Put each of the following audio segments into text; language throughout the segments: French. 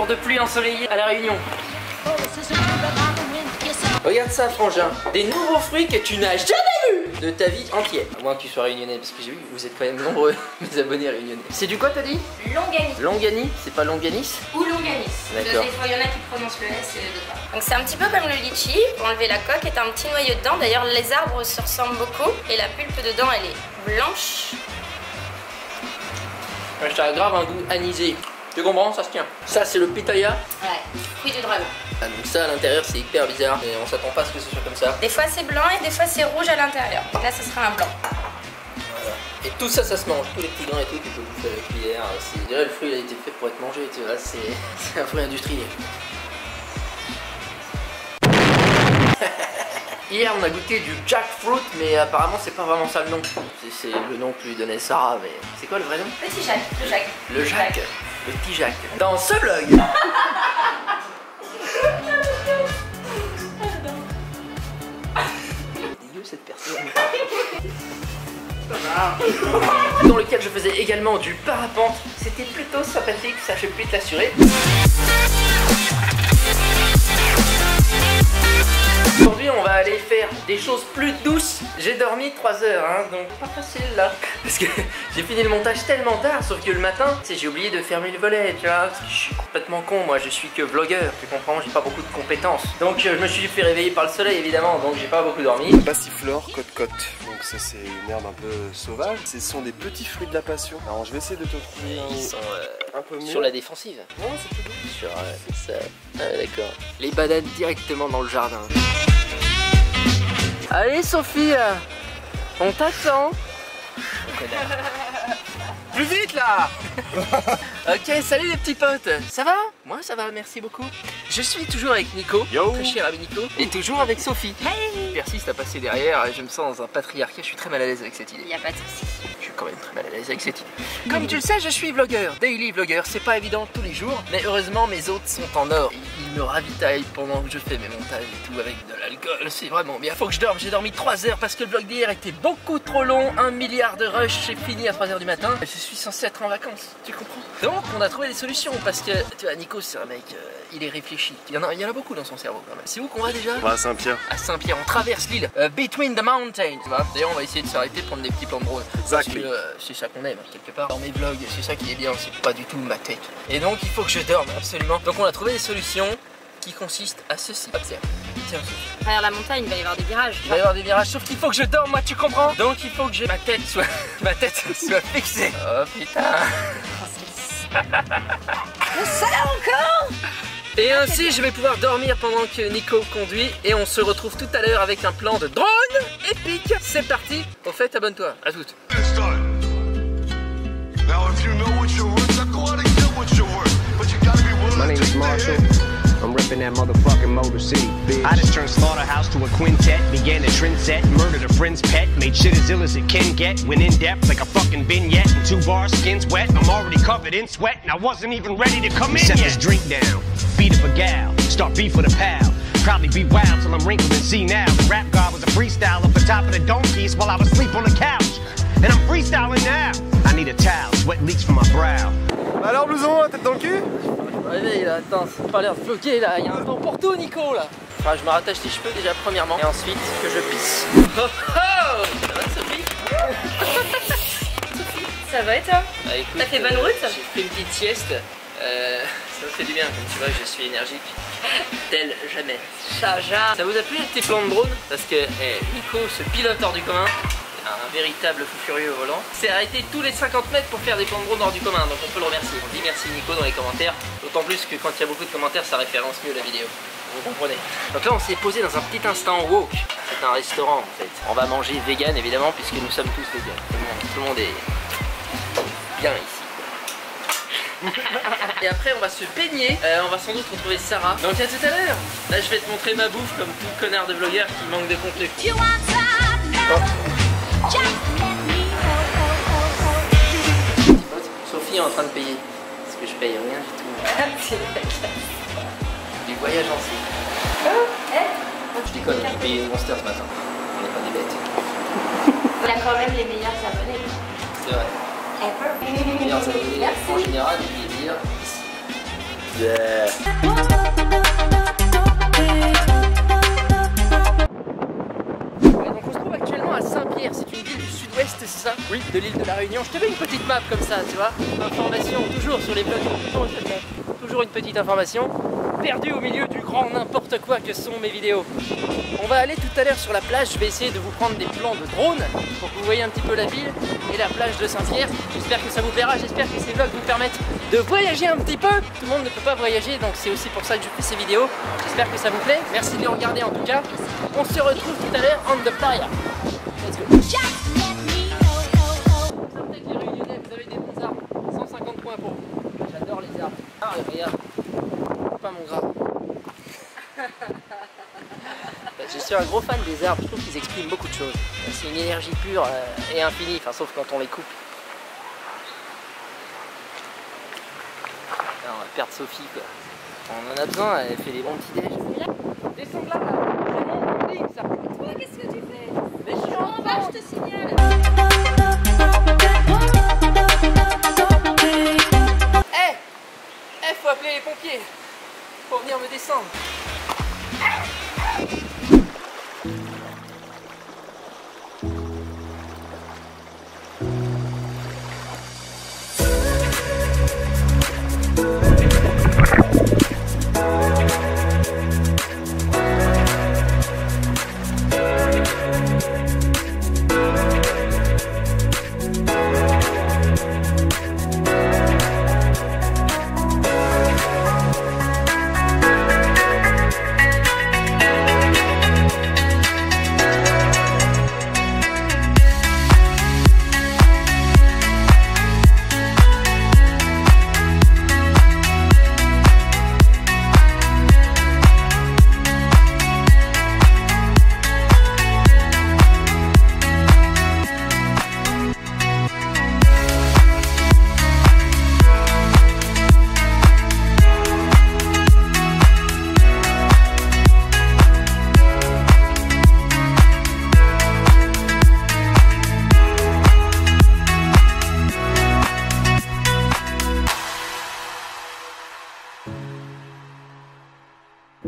jour de pluie ensoleillé à La Réunion. Regarde ça, frangin, des nouveaux fruits que tu n'as jamais vus de ta vie entière. À moins que tu sois réunionnais, parce que j'ai vu que vous êtes quand même nombreux, mes abonnés réunionnais. C'est du quoi t'as dit? Longanis. Longani, c'est pas longanis? Ou longanis. D'accord. Des fois, il y en a qui prononcent le S et d'autres pas. Donc c'est un petit peu comme le litchi. Pour enlever la coque, est un petit noyau dedans. D'ailleurs, les arbres se ressemblent beaucoup. Et la pulpe dedans, elle est blanche. Ça a grave un goût anisé. Tu comprends? Ça se tient. Ça, c'est le pitaya. Ouais, fruit du dragon. Ah, donc ça, à l'intérieur, c'est hyper bizarre. Et on s'attend pas à ce que ce soit comme ça. Des fois, c'est blanc et des fois, c'est rouge à l'intérieur. Donc là, ce sera un blanc. Voilà. Et tout ça, ça se mange. Tous les petits grains et tout, tu peux bouffer avec la cuillère. Je dirais le fruit, il a été fait pour être mangé, tu vois. C'est un fruit industriel. Hier, on a goûté du jackfruit, mais apparemment, c'est pas vraiment ça le nom. C'est le nom que lui donnait Sarah, mais c'est quoi le vrai nom? Petit Jacques, le Jacques. Le Jacques. Le petit Jacques. Dans ce vlog. Dégueu cette personne. Dans lequel je faisais également du parapente. C'était plutôt sympathique, ça je peux te l'assurer. Aujourd'hui on va aller faire des choses plus douces. J'ai dormi 3 heures, hein, donc pas facile là. Parce que j'ai fini le montage tellement tard, sauf que le matin, j'ai oublié de fermer le volet, tu vois. Parce que je suis complètement con, moi je suis que vlogueur, tu comprends, j'ai pas beaucoup de compétences. Donc je me suis fait réveiller par le soleil évidemment, donc j'ai pas beaucoup dormi. Passiflore côte-côte. Donc ça c'est une herbe un peu sauvage. Ce sont des petits fruits de la passion. Alors je vais essayer de te trouver Ils sont un peu mieux. sur la défensive. Non, c'est plus doux. Sur ça. Ah, d'accord. Les bananes directement dans le jardin. Allez Sophie, on t'attend. Plus vite là. Ok, salut les petits potes. Ça va? Moi ça va, merci beaucoup. Je suis toujours avec Nico, Yo. très cher ami Nico, et toujours avec Sophie. Hey. Persiste à passer derrière, et je me sens dans un patriarcat, je suis très mal à l'aise avec cette idée. Il n'y a pas de souci. Je suis quand même très mal à l'aise avec cette idée. Comme tu le sais, je suis vlogueur, daily vlogueur, c'est pas évident tous les jours, mais heureusement mes hôtes sont en or. Ils me ravitaillent pendant que je fais mes montages et tout avec de l'alcool, c'est vraiment bien. Faut que je dorme, j'ai dormi 3 heures parce que le vlog d'hier était beaucoup trop long, 1 milliard de rush, j'ai fini à 3 heures du matin. Je suis censé être en vacances, tu comprends? Donc on a trouvé des solutions parce que, tu vois, Nico c'est un mec, il est réfléchi. Il y en a beaucoup dans son cerveau quand même. C'est où qu'on va déjà? On va à Saint-Pierre. À Saint-Pierre, on traverse l'île, between the mountains. D'ailleurs, on va essayer de s'arrêter, prendre des petits plans de drone. Parce que c'est ça qu'on aime, quelque part. Dans mes vlogs, c'est ça qui est bien, c'est pas du tout ma tête. Et donc, il faut que je dorme, absolument. Donc, on a trouvé des solutions qui consistent à ceci. Observe. Tiens, Sophie. Derrière la montagne, il va y avoir des virages. Il va y avoir des virages, sauf qu'il faut que je dorme, moi, tu comprends? Donc, il faut que ma tête soit soit fixée. Oh putain. Ça encore. Et ainsi je vais pouvoir dormir pendant que Nico conduit et on se retrouve tout à l'heure avec un plan de drone épique. C'est parti. Au fait, abonne-toi. À toutes. My name is Marshall. I'm ripping that motherfucking Motor City, bitch. I just turned Slaughterhouse to a quintet, began a trend set, murdered a friend's pet, made shit as ill as it can get, went in depth like a fucking vignette, and 2 bars, skin's wet, I'm already covered in sweat, and I wasn't even ready to come in yet. Set this drink down, beat up a gal, start beef with a pal, probably be wild till I'm wrinkled and see now. The rap god was a freestyle off the top of the dome piece while I was asleep on the couch, and I'm freestyling now. I need a towel, sweat leaks from my brow. Alors blouson, la tête dans le cul? Réveille là, attends, ça n'a pas l'air de bloquer là, il y a un temps pour tout Nico là. Enfin, je me rattache les cheveux déjà premièrement et ensuite que je pisse. Oh, oh, ça va Sophie? Sophie, ça va et toi? Bah, écoute, t'as fait bonne route? J'ai fait une petite sieste, ça me fait du bien, comme tu vois je suis énergique, tel jamais. Chaja. Ça vous a plu les petits plans de drone? Parce que Nico, ce pilote hors du commun, un véritable fou furieux au volant, s'est arrêté tous les 50 mètres pour faire des plans de drone hors du commun, donc on peut le remercier. On dit merci Nico dans les commentaires, d'autant plus que quand il y a beaucoup de commentaires ça référence mieux la vidéo, vous comprenez. Donc là on s'est posé dans un petit instant woke, c'est un restaurant en fait. On va manger vegan évidemment puisque nous sommes tous vegan, tout le monde est bien ici. Et après on va se baigner, on va sans doute retrouver Sarah. Donc à tout à l'heure. Là je vais te montrer ma bouffe comme tout connard de vlogueur qui manque de contenu. Oh. Sophie est en train de payer, parce que je paye rien du tout. Du voyage en Suisse. Je déconne, j'ai payé une Monster ce matin. On n'est pas des bêtes. Il a quand même les meilleurs abonnés. C'est vrai. Ever. Les meilleurs abonnés en général, je vais dire ici. Yeah. Donc on se trouve actuellement à Saint-Pierre, c'est une ville du sud-ouest, c'est ça? Oui. De l'île de la Réunion. Je te fais une petite map comme ça, tu vois. Information, toujours sur les blogs, toujours une petite information. Perdu au milieu du grand n'importe quoi que sont mes vidéos. On va aller tout à l'heure sur la plage, je vais essayer de vous prendre des plans de drone pour que vous voyez un petit peu la ville et la plage de Saint-Pierre. J'espère que ça vous plaira, j'espère que ces vlogs vous permettent de voyager un petit peu. Tout le monde ne peut pas voyager, donc c'est aussi pour ça que je fais ces vidéos. J'espère que ça vous plaît, merci de les regarder en tout cas. On se retrouve tout à l'heure on the playa. Let's go. Sortez que les Réunionnais, vous avez des bons arbres. 150 points pour vous. J'adore les arbres. Ah regarde. Pas mon gras. Je suis un gros fan des arbres, je trouve qu'ils expriment beaucoup de choses. C'est une énergie pure et infinie, enfin, sauf quand on les coupe. Là, on va perdre Sophie quoi. On en a besoin, elle fait des bons petits déj. Descends de là, c'est mon ligne ça. Toi, qu'est-ce que tu fais? Mais je suis En bas, je te signale. Faut appeler les pompiers pour venir me descendre.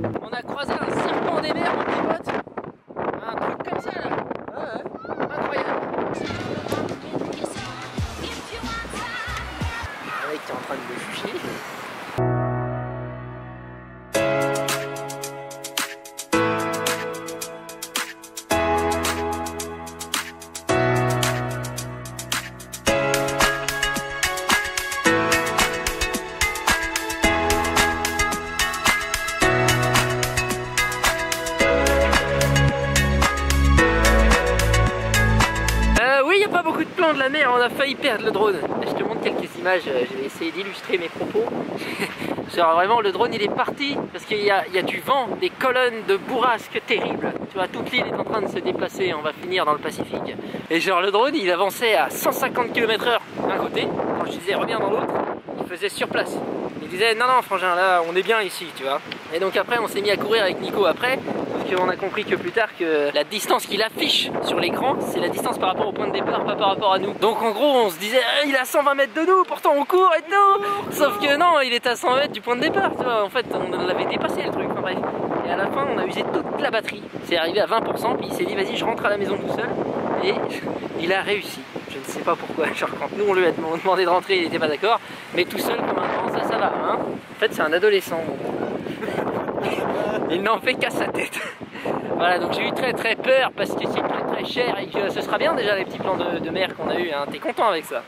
On a croisé un serpent des mers, mon petit pote. Un truc comme ça là. Ouais. Incroyable. Le mec qui est en train de le juger. Pas beaucoup de plans de la mer, on a failli perdre le drone. Je te montre quelques images, je vais essayer d'illustrer mes propos. Genre vraiment le drone il est parti parce qu'il y a du vent, des colonnes de bourrasques terribles. Tu vois, toute l'île est en train de se déplacer, on va finir dans le Pacifique. Et genre le drone il avançait à 150 km/h d'un côté, quand je disais reviens dans l'autre, il faisait sur place. Il disait non frangin, là on est bien ici, tu vois. Et donc après on s'est mis à courir avec Nico après, parce qu'on a compris que plus tard que la distance qu'il affiche sur l'écran, c'est la distance par rapport au point de départ, pas par rapport à nous. Donc en gros on se disait il est à 120 mètres de nous, pourtant on court et tout. Sauf que non, il était à 100 mètres du point de départ, tu vois. En fait on l'avait dépassé le truc, enfin, bref. Et à la fin on a usé toute la batterie. C'est arrivé à 20%, puis il s'est dit vas-y je rentre à la maison tout seul. Et il a réussi. Je ne sais pas pourquoi, genre quand nous on lui a demandé de rentrer il n'était pas d'accord. Mais tout seul comme un grand ça va hein. En fait c'est un adolescent. Il n'en fait qu'à sa tête. Voilà, donc j'ai eu très peur parce que c'est très cher et que ce sera bien déjà les petits plans de mer qu'on a eu, hein. T'es content avec ça?